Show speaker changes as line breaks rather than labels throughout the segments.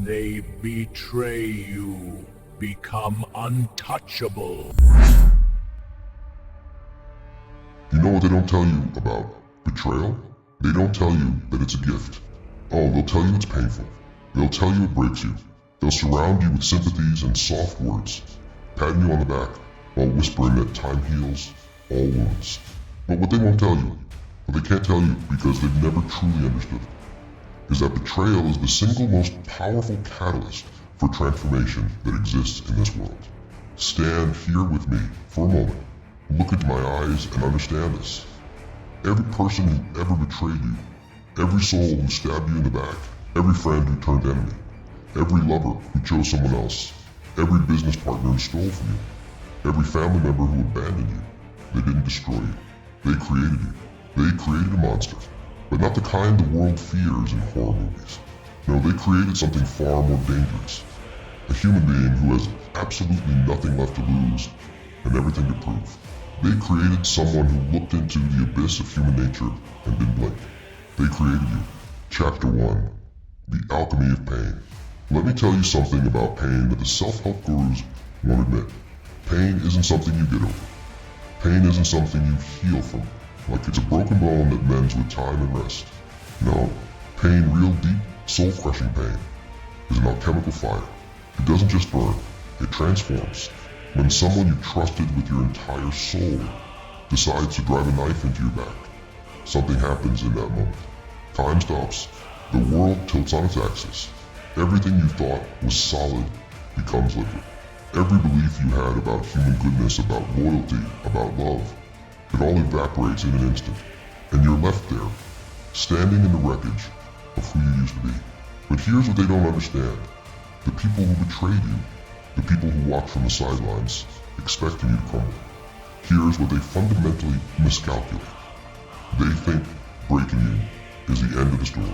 they betray you, become untouchable.
You know what they don't tell you about betrayal? They don't tell you that it's a gift. Oh, they'll tell you it's painful. They'll tell you it breaks you. They'll surround you with sympathies and soft words, patting you on the back while whispering that time heals all wounds. But what they won't tell you, what they can't tell you because they've never truly understood it, is that betrayal is the single most powerful catalyst for transformation that exists in this world. Stand here with me for a moment. Look into my eyes and understand this. Every person who ever betrayed you, every soul who stabbed you in the back, every friend who turned enemy, every lover who chose someone else, every business partner who stole from you, every family member who abandoned you, they didn't destroy you. They created you. They created a monster, but not the kind the world fears in horror movies. No, they created something far more dangerous. A human being who has absolutely nothing left to lose and everything to prove. They created someone who looked into the abyss of human nature and didn't blink. They created you. Chapter 1. The Alchemy of Pain. Let me tell you something about pain that the self-help gurus won't admit. Pain isn't something you get over. Pain isn't something you heal from, like it's a broken bone that mends with time and rest. No, pain, real deep, soul-crushing pain, is an alchemical fire. It doesn't just burn, it transforms. When someone you trusted with your entire soul decides to drive a knife into your back, something happens in that moment. Time stops. The world tilts on its axis. Everything you thought was solid becomes liquid. Every belief you had about human goodness, about loyalty, about love, it all evaporates in an instant. And you're left there, standing in the wreckage of who you used to be. But here's what they don't understand. The people who betrayed you, the people who walked from the sidelines, expecting you to crumble. Here's what they fundamentally miscalculate. They think breaking you is the end of the story.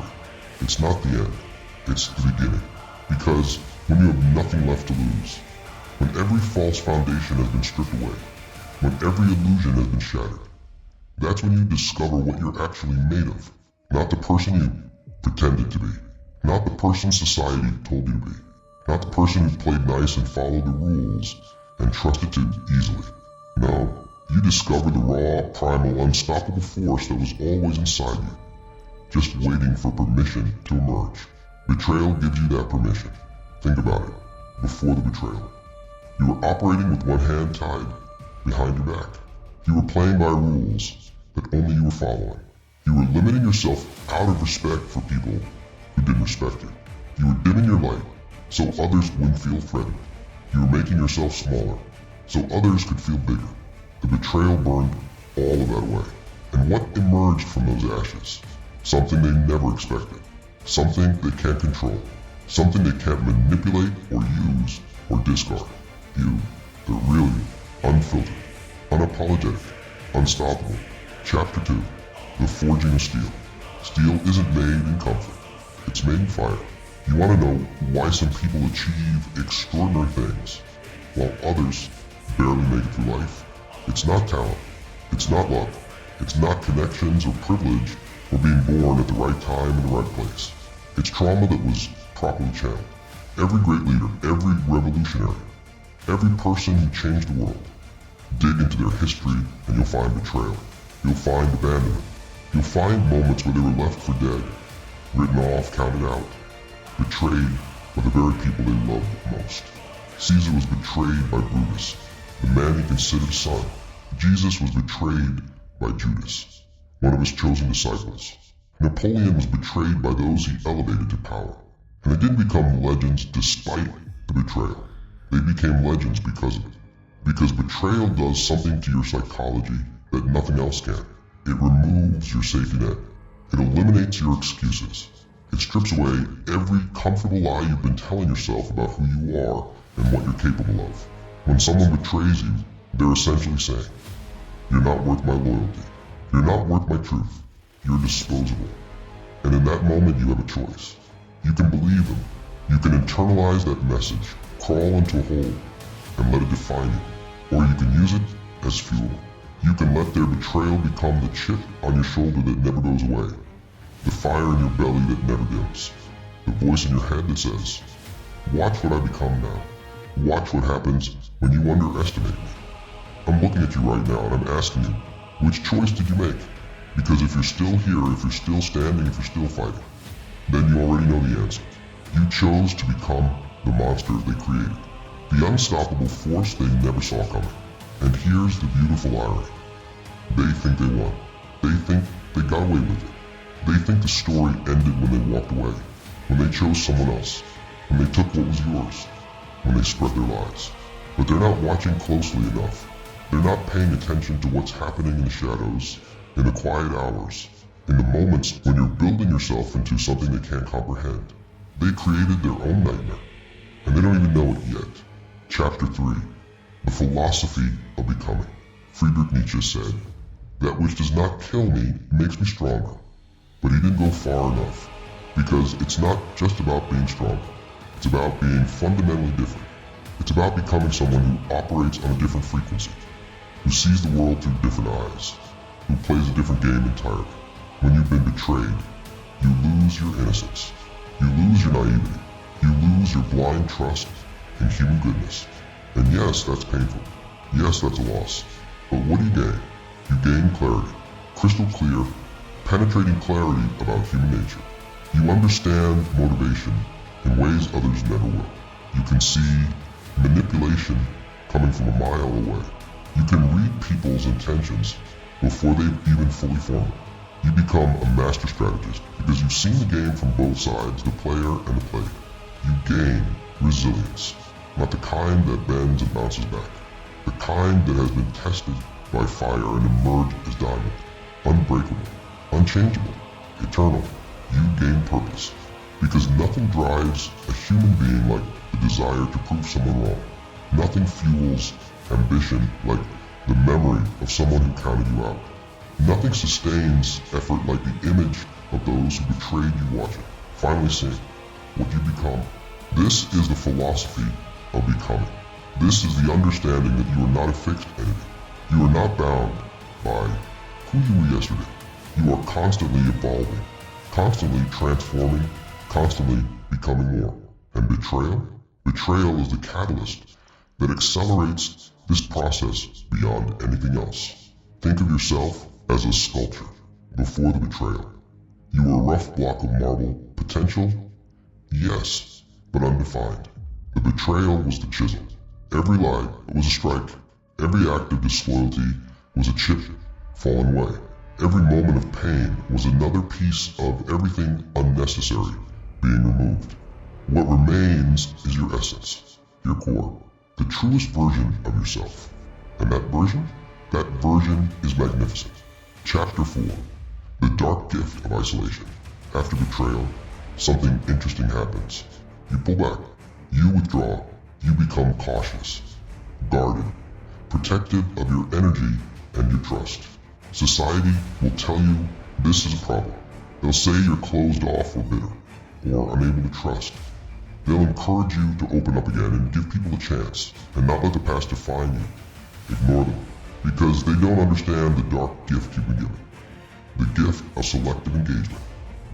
It's not the end, it's the beginning. Because when you have nothing left to lose, when every false foundation has been stripped away, when every illusion has been shattered, that's when you discover what you're actually made of. Not the person you pretended to be, not the person society told you to be, not the person who played nice and followed the rules and trusted too easily. No, you discover the raw, primal, unstoppable force that was always inside you, just waiting for permission to emerge. Betrayal gives you that permission. Think about it. Before the betrayal, you were operating with one hand tied behind your back. You were playing by rules that only you were following. You were limiting yourself out of respect for people who didn't respect you. You were dimming your light so others wouldn't feel threatened. You were making yourself smaller so others could feel bigger. The betrayal burned all of that away. And what emerged from those ashes? Something they never expected. Something they can't control. Something they can't manipulate or use or discard. You, the real you, unfiltered, unapologetic, unstoppable. Chapter 2. The Forging of Steel. Steel isn't made in comfort. It's made in fire. You want to know why some people achieve extraordinary things, while others barely make it through life? It's not talent. It's not luck. It's not connections or privilege or being born at the right time in the right place. It's trauma that was properly channeled. Every great leader, every revolutionary, every person who changed the world, dig into their history and you'll find betrayal. You'll find abandonment. You'll find moments where they were left for dead, written off, counted out, betrayed by the very people they loved most. Caesar was betrayed by Brutus, the man he considered son. Jesus was betrayed by Judas, one of his chosen disciples. Napoleon was betrayed by those he elevated to power. And they didn't become legends despite the betrayal. They became legends because of it. Because betrayal does something to your psychology that nothing else can. It removes your safety net. It eliminates your excuses. It strips away every comfortable lie you've been telling yourself about who you are and what you're capable of. When someone betrays you, they're essentially saying, "You're not worth my loyalty. You're not worth my truth. You're disposable." And in that moment you have a choice. You can believe them. You can internalize that message, crawl into a hole, and let it define you. Or you can use it as fuel. You can let their betrayal become the chip on your shoulder that never goes away. The fire in your belly that never dims. The voice in your head that says, Watch what I become now. Watch what happens when you underestimate me. I'm looking at you right now and I'm asking you, which choice did you make? Because if you're still here, if you're still standing, if you're still fighting, then you already know the answer. You chose to become the monster they created. The unstoppable force they never saw coming. And here's the beautiful irony. They think they won. They think they got away with it. They think the story ended when they walked away, when they chose someone else, when they took what was yours, when they spread their lies. But they're not watching closely enough. They're not paying attention to what's happening in the shadows, in the quiet hours, in the moments when you're building yourself into something they can't comprehend. They created their own nightmare, and they don't even know it yet. Chapter 3. The Philosophy of Becoming. Friedrich Nietzsche said, "That which does not kill me makes me stronger." But he didn't go far enough, because it's not just about being stronger. It's about being fundamentally different. It's about becoming someone who operates on a different frequency, who sees the world through different eyes, who plays a different game entirely. When you've been betrayed, you lose your innocence. You lose your naivety. You lose your blind trust in human goodness. And yes, that's painful. Yes, that's a loss. But what do you gain? You gain clarity. Crystal clear, penetrating clarity about human nature. You understand motivation in ways others never will. You can see manipulation coming from a mile away. You can read people's intentions before they've even fully formed. You become a master strategist because you've seen the game from both sides, the player and the played. You gain resilience, not the kind that bends and bounces back, the kind that has been tested by fire and emerged as diamond, unbreakable, unchangeable, eternal. You gain purpose, because nothing drives a human being like the desire to prove someone wrong. Nothing fuels ambition like the memory of someone who counted you out. Nothing sustains effort like the image of those who betrayed you watching, finally seeing what you become. This is the philosophy of becoming. This is the understanding that you are not a fixed entity. You are not bound by who you were yesterday. You are constantly evolving, constantly transforming, constantly becoming more. And betrayal? Betrayal is the catalyst that accelerates this process beyond anything else. Think of yourself as a sculpture before the betrayal. You were a rough block of marble, potential? Yes, but undefined. The betrayal was the chisel. Every lie was a strike. Every act of disloyalty was a chip falling away. Every moment of pain was another piece of everything unnecessary being removed. What remains is your essence, your core, the truest version of yourself. And that version is magnificent. Chapter 4. The Dark Gift of Isolation. After betrayal, something interesting happens. You pull back. You withdraw. You become cautious, guarded, protective of your energy and your trust. Society will tell you this is a problem. They'll say you're closed off or bitter, or unable to trust. They'll encourage you to open up again and give people a chance, and not let the past define you. Ignore them, because they don't understand the dark gift you've been given. The gift of selective engagement.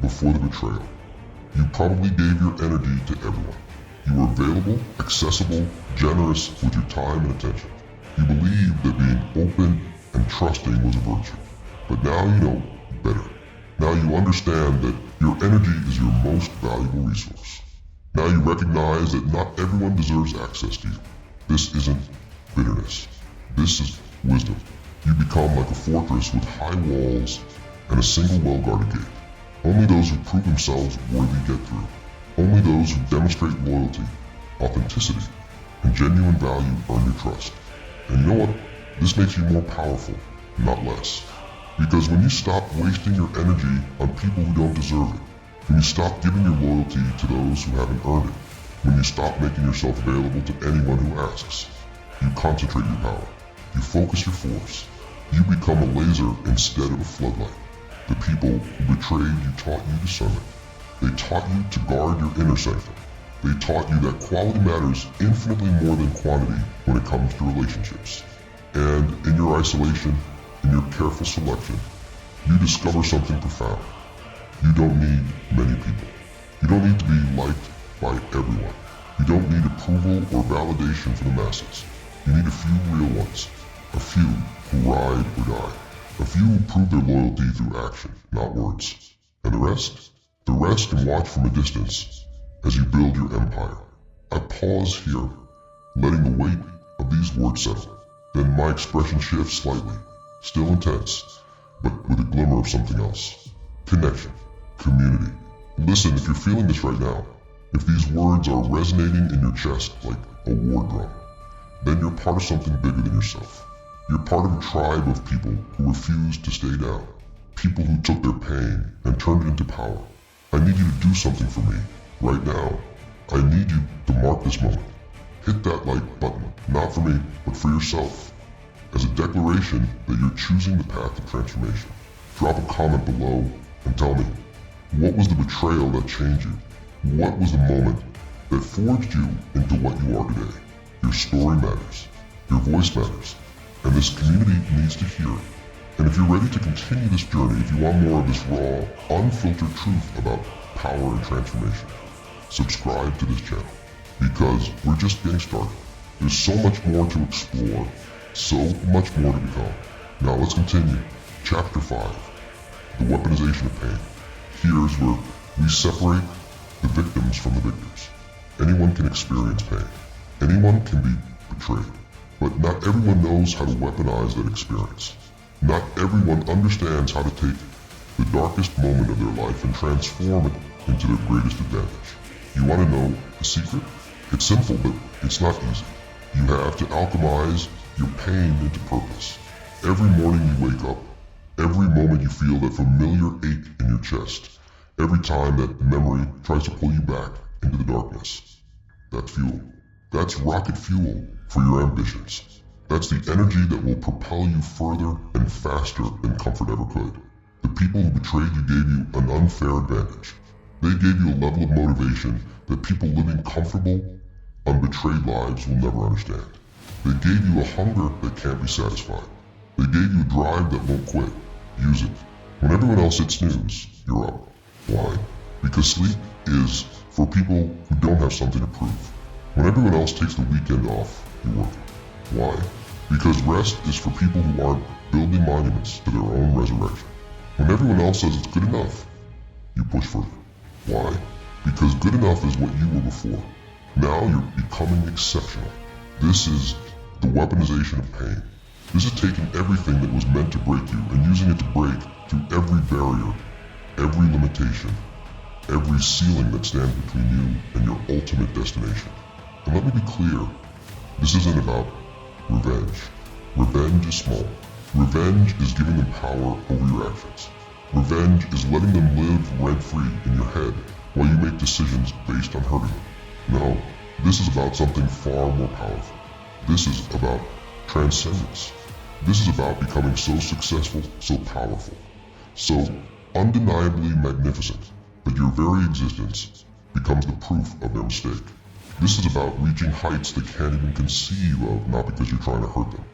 Before the betrayal, you probably gave your energy to everyone. You were available, accessible, generous with your time and attention. You believed that being open and trusting was a virtue. But now you know better. Now you understand that your energy is your most valuable resource. Now you recognize that not everyone deserves access to you. This isn't bitterness. This is wisdom. You become like a fortress with high walls and a single well-guarded gate. Only those who prove themselves worthy get through. Only those who demonstrate loyalty, authenticity, and genuine value earn your trust. And you know what? This makes you more powerful, not less. Because when you stop wasting your energy on people who don't deserve it, when you stop giving your loyalty to those who haven't earned it, when you stop making yourself available to anyone who asks, you concentrate your power. You focus your force. You become a laser instead of a floodlight. The people who betrayed you taught you discernment. They taught you to guard your inner sanctum. They taught you that quality matters infinitely more than quantity when it comes to relationships. And in your isolation, in your careful selection, you discover something profound. You don't need many people. You don't need to be liked by everyone. You don't need approval or validation from the masses. You need a few real ones. A few who ride or die. A few who prove their loyalty through action, not words. And the rest? The rest can watch from a distance as you build your empire. I pause here, letting the weight of these words settle. Then my expression shifts slightly, still intense, but with a glimmer of something else. Connection. Community. Listen, if you're feeling this right now, if these words are resonating in your chest like a war drum, then you're part of something bigger than yourself. You're part of a tribe of people who refused to stay down. People who took their pain and turned it into power. I need you to do something for me, right now. I need you to mark this moment. Hit that like button, not for me, but for yourself. As a declaration that you're choosing the path of transformation. Drop a comment below and tell me, what was the betrayal that changed you? What was the moment that forged you into what you are today? Your story matters. Your voice matters. And this community needs to hear it. And if you're ready to continue this journey, if you want more of this raw, unfiltered truth about power and transformation, subscribe to this channel. Because we're just getting started. There's so much more to explore, so much more to become. Now let's continue. Chapter 5, the weaponization of pain. Here's where we separate the victims from the victors. Anyone can experience pain. Anyone can be betrayed. But not everyone knows how to weaponize that experience. Not everyone understands how to take the darkest moment of their life and transform it into their greatest advantage. You want to know the secret? It's simple, but it's not easy. You have to alchemize your pain into purpose. Every morning you wake up, every moment you feel that familiar ache in your chest, every time that memory tries to pull you back into the darkness. That's fuel. That's rocket fuel for your ambitions. That's the energy that will propel you further and faster than comfort ever could. The people who betrayed you gave you an unfair advantage. They gave you a level of motivation that people living comfortable, unbetrayed lives will never understand. They gave you a hunger that can't be satisfied. They gave you a drive that won't quit. Use it. When everyone else hits snooze, you're up. Why? Because sleep is for people who don't have something to prove. When everyone else takes the weekend off, you work. Why? Because rest is for people who aren't building monuments to their own resurrection. When everyone else says it's good enough, you push further. Why? Because good enough is what you were before. Now you're becoming exceptional. This is the weaponization of pain. This is taking everything that was meant to break you and using it to break through every barrier, every limitation, every ceiling that stands between you and your ultimate destination. And let me be clear, this isn't about revenge. Revenge is small. Revenge is giving them power over your actions. Revenge is letting them live rent-free in your head while you make decisions based on hurting them. No, this is about something far more powerful. This is about transcendence. This is about becoming so successful, so powerful, so undeniably magnificent that your very existence becomes the proof of their mistake. This is about reaching heights they can't even conceive of, not because you're trying to hurt them,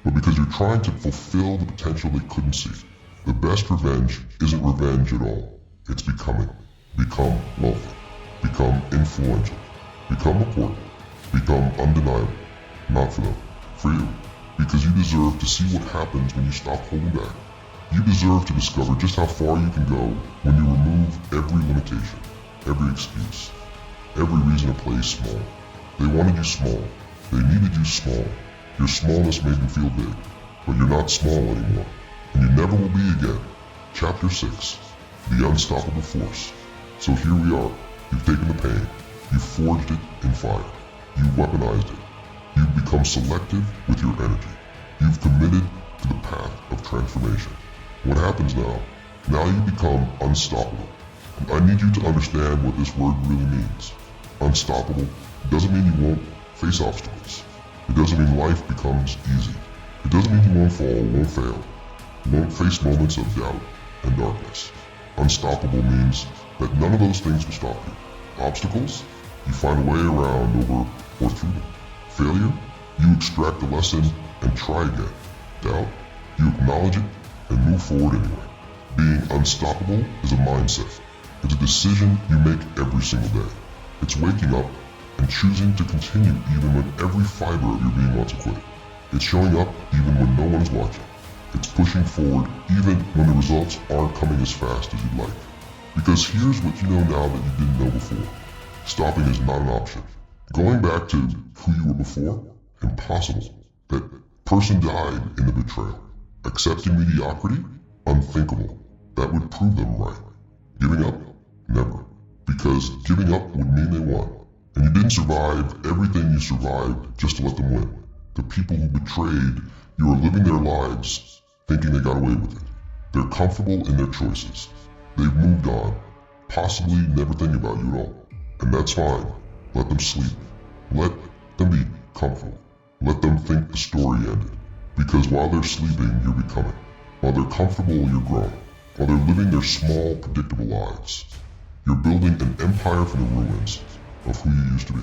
but because you're trying to fulfill the potential they couldn't see. The best revenge isn't revenge at all. It's becoming. Become wealthy. Become influential. Become important. Become undeniable. Not for them. For you. Because you deserve to see what happens when you stop holding back. You deserve to discover just how far you can go when you remove every limitation, every excuse, every reason to play small. They wanted you small. They needed you small. Your smallness made them feel big. But you're not small anymore. And you never will be again. Chapter 6. The Unstoppable Force. So here we are. You've taken the pain. You've forged it in fire. You've weaponized it. You've become selective with your energy. You've committed to the path of transformation. What happens now? Now you become unstoppable. And I need you to understand what this word really means. Unstoppable doesn't mean you won't face obstacles. It doesn't mean life becomes easy. It doesn't mean you won't fall, won't fail. You won't face moments of doubt and darkness. Unstoppable means that none of those things will stop you. Obstacles? You find a way around, over, or through them. Failure? You extract the lesson and try again. Doubt? You acknowledge it and move forward anyway. Being unstoppable is a mindset. It's a decision you make every single day. It's waking up and choosing to continue even when every fiber of your being wants to quit. It's showing up even when no one is watching. It's pushing forward even when the results aren't coming as fast as you'd like. Because here's what you know now that you didn't know before. Stopping is not an option. Going back to who you were before? Impossible. That person died in the betrayal. Accepting mediocrity? Unthinkable. That would prove them right. Giving up? Never. Because giving up would mean they won. And you didn't survive everything you survived just to let them win. The people who betrayed you are living their lives thinking they got away with it. They're comfortable in their choices. They've moved on, possibly never thinking about you at all. And that's fine. Let them sleep. Let them be comfortable. Let them think the story ended. Because while they're sleeping, you're becoming. While they're comfortable, you're growing. While they're living their small, predictable lives, you're building an empire from the ruins of who you used to be.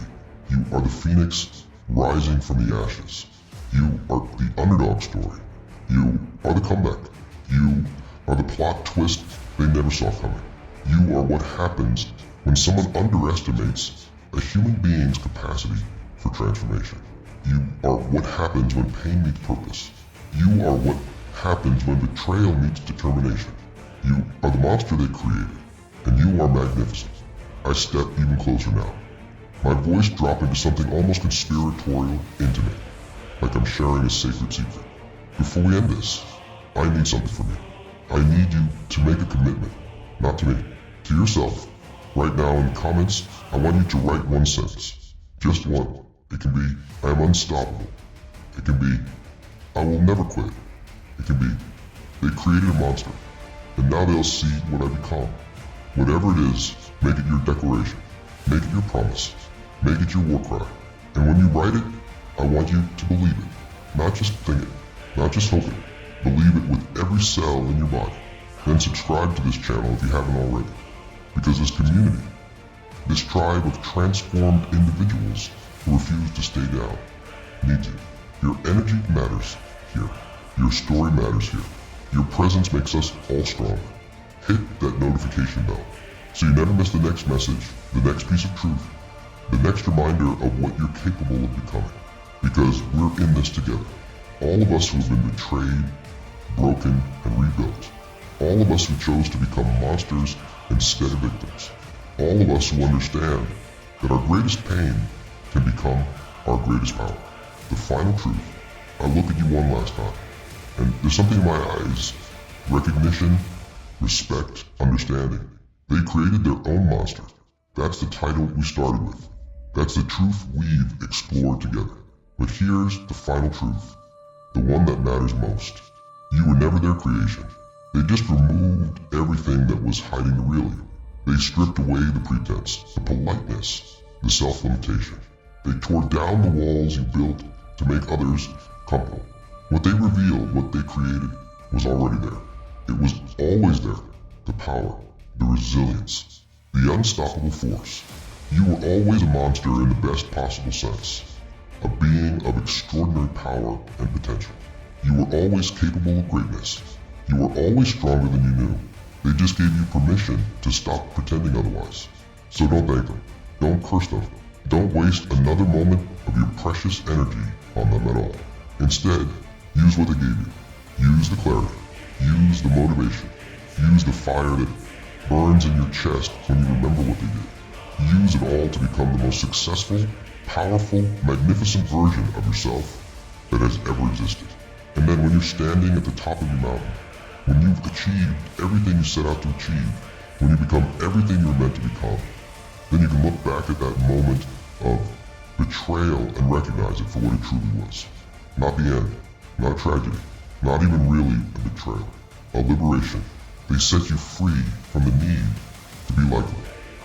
You are the phoenix rising from the ashes. You are the underdog story. You are the comeback. You are the plot twist they never saw coming. You are what happens when someone underestimates a human being's capacity for transformation. You are what happens when pain meets purpose. You are what happens when betrayal meets determination. You are the monster they created, and you are magnificent. I step even closer now. My voice dropping to something almost conspiratorial, intimate, like I'm sharing a sacred secret. Before we end this, I need something from you. I need you to make a commitment, not to me, to yourself. Right now in the comments, I want you to write one sentence. Just one. It can be, I am unstoppable. It can be, I will never quit. It can be, they created a monster, and now they'll see what I become. Whatever it is, make it your declaration. Make it your promise. Make it your war cry. And when you write it, I want you to believe it. Not just think it. Not just hope it. Believe it with every cell in your body. Then subscribe to this channel if you haven't already. Because this community, this tribe of transformed individuals who refuse to stay down, needs you. Your energy matters here. Your story matters here. Your presence makes us all stronger. Hit that notification bell so you never miss the next message, the next piece of truth, the next reminder of what you're capable of becoming. Because we're in this together. All of us who have been betrayed, broken, and rebuilt. All of us who chose to become monsters instead of victims. All of us who understand that our greatest pain can become our greatest power. The final truth. I look at you one last time, and there's something in my eyes. Recognition, respect, understanding. They created their own monster. That's the title we started with. That's the truth we've explored together. But here's the final truth. The one that matters most. You were never their creation. They just removed everything that was hiding the real you. They stripped away the pretense, the politeness, the self-limitation. They tore down the walls you built to make others comfortable. What they revealed, what they created, was already there. It was always there. The power, the resilience, the unstoppable force. You were always a monster in the best possible sense. A being of extraordinary power and potential. You were always capable of greatness. You were always stronger than you knew. They just gave you permission to stop pretending otherwise. So don't thank them. Don't curse them. Don't waste another moment of your precious energy on them at all. Instead, use what they gave you. Use the clarity. Use the motivation. Use the fire that burns in your chest when you remember what they did. Use it all to become the most successful, powerful, magnificent version of yourself that has ever existed. And then when you're standing at the top of your mountain, when you've achieved everything you set out to achieve, when you become everything you're meant to become, then you can look back at that moment of betrayal and recognize it for what it truly was. Not the end, not a tragedy, not even really a betrayal, a liberation. They set you free from the need to be like them,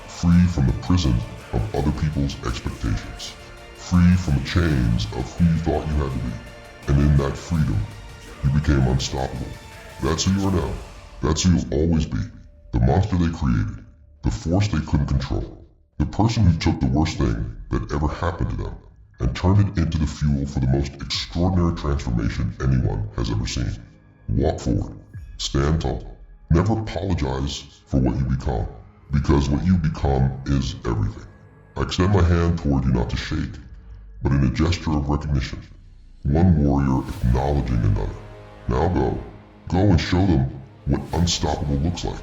free from the prison of other people's expectations, free from the chains of who you thought you had to be. And in that freedom, you became unstoppable. That's who you are now. That's who you'll always be. The monster they created, the force they couldn't control, the person who took the worst thing that ever happened to them and turned it into the fuel for the most extraordinary transformation anyone has ever seen. Walk forward. Stand tall. Never apologize for what you become, because what you become is everything. I extend my hand toward you not to shake, but in a gesture of recognition. One warrior acknowledging another. Now go. Go and show them what unstoppable looks like.